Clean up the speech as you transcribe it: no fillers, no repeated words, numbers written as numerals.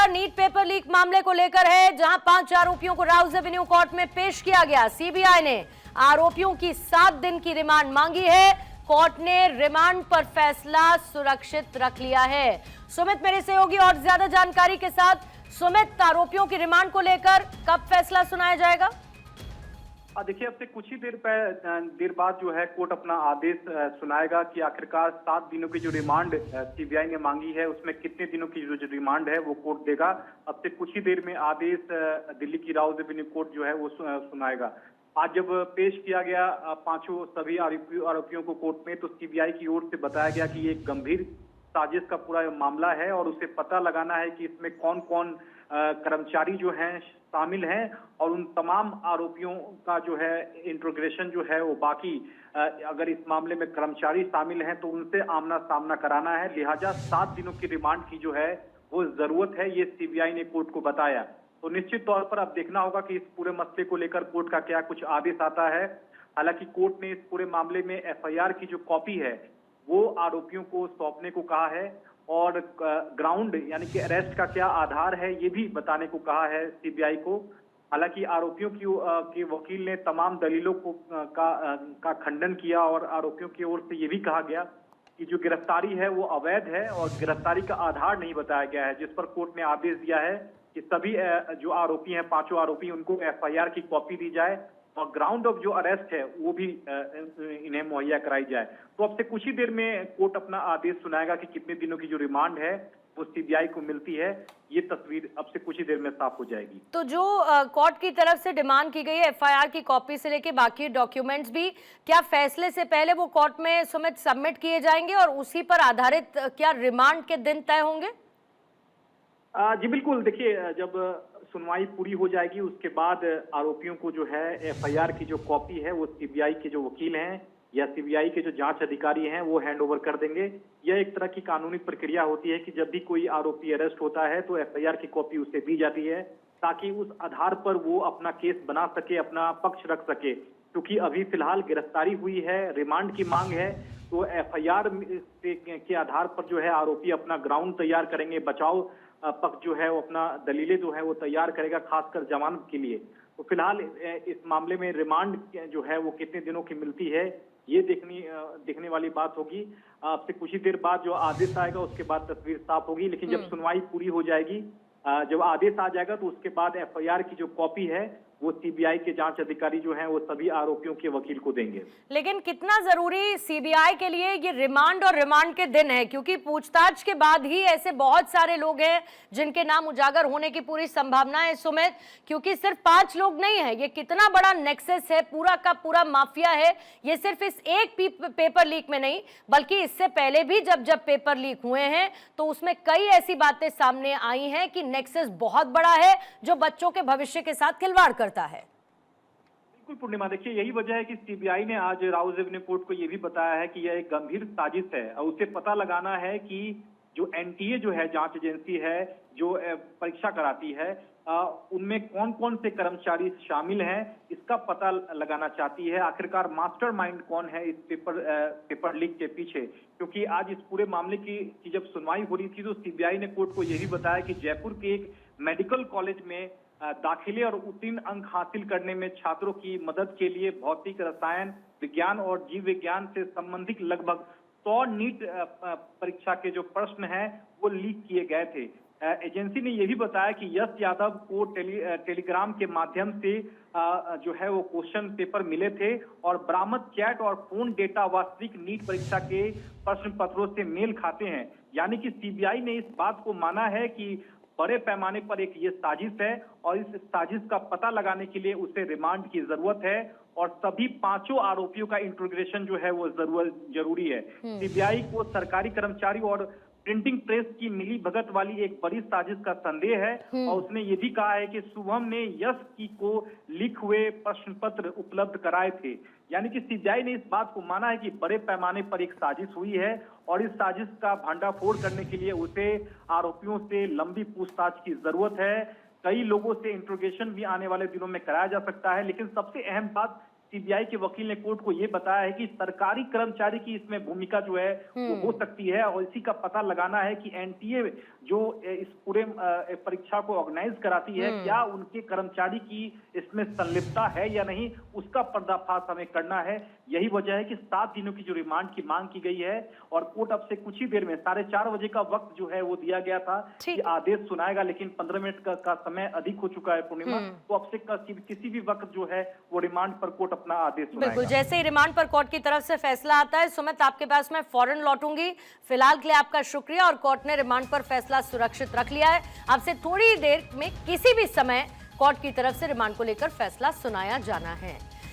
NEET paper leak मामले को लेकर है, जहां 5 आरोपियों को राउज एवेन्यू कोर्ट में पेश किया गया। सीबीआई ने आरोपियों की 7 दिन की रिमांड मांगी है। कोर्ट ने रिमांड पर फैसला सुरक्षित रख लिया है। सुमित मेरे सहयोगी और ज्यादा जानकारी के साथ। सुमित, आरोपियों की रिमांड को लेकर कब फैसला सुनाया जाएगा? देखिए, अब से कुछ ही देर बाद जो है कोर्ट अपना आदेश सुनाएगा कि आखिरकार 7 दिनों की जो रिमांड सीबीआई ने मांगी है उसमें कितने दिनों की जो रिमांड है वो कोर्ट देगा। अब से कुछ ही देर में आदेश दिल्ली की राउज एवेन्यू कोर्ट जो है वो सुनाएगा। आज जब पेश किया गया सभी आरोपियों को कोर्ट में, तो सीबीआई की ओर से बताया गया कि ये एक गंभीर साजिश का पूरा मामला है और उसे पता लगाना है कि इसमें कौन कौन कर्मचारी जो हैं शामिल हैं और उन तमाम आरोपियों का जो है इंट्रोगेशन जो है वो बाकी अगर इस मामले में कर्मचारी शामिल हैं तो उनसे आमना सामना कराना है। लिहाजा 7 दिनों की रिमांड की जो है वो जरूरत है, ये सीबीआई ने कोर्ट को बताया। तो निश्चित तौर पर अब देखना होगा कि इस पूरे मसले को लेकर कोर्ट का क्या कुछ आदेश आता है। हालांकि कोर्ट ने इस पूरे मामले में एफआईआर की जो कॉपी है वो आरोपियों को सौंपने को कहा है और ग्राउंड यानी कि अरेस्ट का क्या आधार है ये भी बताने को कहा है सीबीआई को। हालांकि आरोपियों के वकील ने तमाम दलीलों का खंडन किया और आरोपियों की ओर से ये भी कहा गया कि जो गिरफ्तारी है वो अवैध है और गिरफ्तारी का आधार नहीं बताया गया है, जिस पर कोर्ट ने आदेश दिया है कि सभी जो आरोपी हैं, 5 आरोपी, उनको एफआईआर की कॉपी दी जाए और ग्राउंड ऑफ जो अरेस्ट है वो भी इन्हें मुहैया कराई जाए। तो अब से कुछ ही देर में कोर्ट अपना आदेश सुनाएगा कि कितने दिनों की जो रिमांड है वो सीबीआई को मिलती है। ये तस्वीर अब से कुछ ही देर में साफ हो जाएगी। तो जो कोर्ट की तरफ से डिमांड की गई है एफआईआर की कॉपी से लेके बाकी डॉक्यूमेंट्स भी, क्या फैसले से पहले वो कोर्ट में सुमित सबमिट किए जाएंगे और उसी पर आधारित क्या रिमांड के दिन तय होंगे? जी बिल्कुल। देखिए, जब सुनवाई पूरी हो जाएगी उसके बाद आरोपियों को जो है एफआईआर की जो कॉपी है वो सीबीआई के जो वकील हैं या सीबीआई के जो जांच अधिकारी हैं वो हैंडओवर कर देंगे। यह एक तरह की कानूनी प्रक्रिया होती है कि जब भी कोई आरोपी अरेस्ट होता है तो एफआईआर की कॉपी उसे दी जाती है ताकि उस आधार पर वो अपना केस बना सके, अपना पक्ष रख सके। क्योंकि अभी फिलहाल गिरफ्तारी हुई है, रिमांड की मांग है, तो एफआईआर के आधार पर जो है आरोपी अपना ग्राउंड तैयार करेंगे, बचाव पक्ष जो है वो अपना दलीलें जो है वो तैयार करेगा, खासकर जमानत के लिए। तो फिलहाल इस मामले में रिमांड जो है वो कितने दिनों की मिलती है ये देखने वाली बात होगी। अब से कुछ ही देर बाद जो आदेश आएगा उसके बाद तस्वीर साफ होगी। लेकिन जब सुनवाई पूरी हो जाएगी, जब आदेश आ जाएगा तो उसके बाद एफआईआर की जो कॉपी है वो सीबीआई के जांच अधिकारी जो हैं वो सभी आरोपियों के वकील को देंगे। लेकिन कितना जरूरी सीबीआई के लिए ये रिमांड और रिमांड के दिन है, क्योंकि पूछताछ के बाद ही ऐसे बहुत सारे लोग हैं जिनके नाम उजागर होने की पूरी संभावना है सुमित, क्योंकि सिर्फ 5 लोग नहीं है, ये कितना बड़ा नेक्सस है, पूरा का पूरा माफिया है। ये सिर्फ इस एक पेपर लीक में नहीं बल्कि इससे पहले भी जब पेपर लीक हुए हैं तो उसमें कई ऐसी बातें सामने आई हैं कि नेक्सस बहुत बड़ा है जो बच्चों के भविष्य के साथ खिलवाड़ करता है। बिल्कुल पूर्णिमा, देखिए यही वजह है कि सीबीआई ने आज राउज एवेन्यू कोर्ट को यह भी बताया है कि यह एक गंभीर साजिश है और उसे पता लगाना है कि जो एनटीए जो है जांच एजेंसी है जो परीक्षा कराती है उनमें कौन कौन से कर्मचारी शामिल हैं इसका पता लगाना चाहती है। आखिरकार मास्टरमाइंड कौन है इस पेपर लीक के पीछे, क्योंकि आज इस पूरे मामले की जब सुनवाई हो रही थी तो सीबीआई ने कोर्ट को यह भी बताया कि जयपुर के एक मेडिकल कॉलेज में दाखिले और उत्तीर्ण अंक हासिल करने में छात्रों की मदद के लिए भौतिक, रसायन विज्ञान और जीव विज्ञान से संबंधित लगभग 100 नीट परीक्षा के जो प्रश्न हैं वो लीक किए गए थे। एजेंसी ने यह भी बताया कि यश यादव को टेलीग्राम के माध्यम से जो है वो क्वेश्चन पेपर मिले थे और बरामद चैट और फोन डेटा वास्तविक नीट परीक्षा के प्रश्न पत्रों से मेल खाते हैं। यानी कि सीबीआई ने इस बात को माना है कि बड़े पैमाने पर एक ये साजिश है और इस साजिश का पता लगाने के लिए उसे रिमांड की जरूरत है और सभी 5 आरोपियों का इंट्रोगेशन जो है वो जरूरी है। सीबीआई को सरकारी कर्मचारी और प्रिंटिंग प्रेस की मिली भगत वाली एक बड़ी साजिश का संदेह है और उसने ये भी कहा है कि शुभम ने यश को लीक हुए प्रश्न पत्र उपलब्ध कराए थे। यानी कि सीबीआई ने इस बात को माना है कि बड़े पैमाने पर एक साजिश हुई है और इस साजिश का भंडाफोड़ करने के लिए उसे आरोपियों से लंबी पूछताछ की जरूरत है। कई लोगों से इंट्रोगेशन भी आने वाले दिनों में कराया जा सकता है, लेकिन सबसे अहम बात सीबीआई के वकील ने कोर्ट को ये बताया है कि सरकारी कर्मचारी की इसमें भूमिका जो है वो हो सकती है और इसी का पता लगाना है कि एनटीए जो इस पूरे परीक्षा को ऑर्गेनाइज कराती है, क्या उनके कर्मचारी की इसमें संलिप्तता है या नहीं, उसका पर्दाफाश हमें करना है। यही वजह है कि 7 दिनों की जो रिमांड की मांग की गई है और कोर्ट अब से कुछ ही देर में 4:30 बजे का वक्त जो है वो दिया गया था कि आदेश सुनाएगा, लेकिन 15 मिनट का समय अधिक हो चुका है पूर्णिमा, तो अब से किसी भी वक्त जो है वो रिमांड पर कोर्ट अपना आदेश सुनाएगा। बिल्कुल, जैसे ही रिमांड पर कोर्ट की तरफ से फैसला आता है सुमित, आपके पास मैं फौरन लौटूंगी। फिलहाल के लिए आपका शुक्रिया, और कोर्ट ने रिमांड पर फैसला सुरक्षित रख लिया है। आपसे थोड़ी देर में किसी भी समय कोर्ट की तरफ से रिमांड को लेकर फैसला सुनाया जाना है।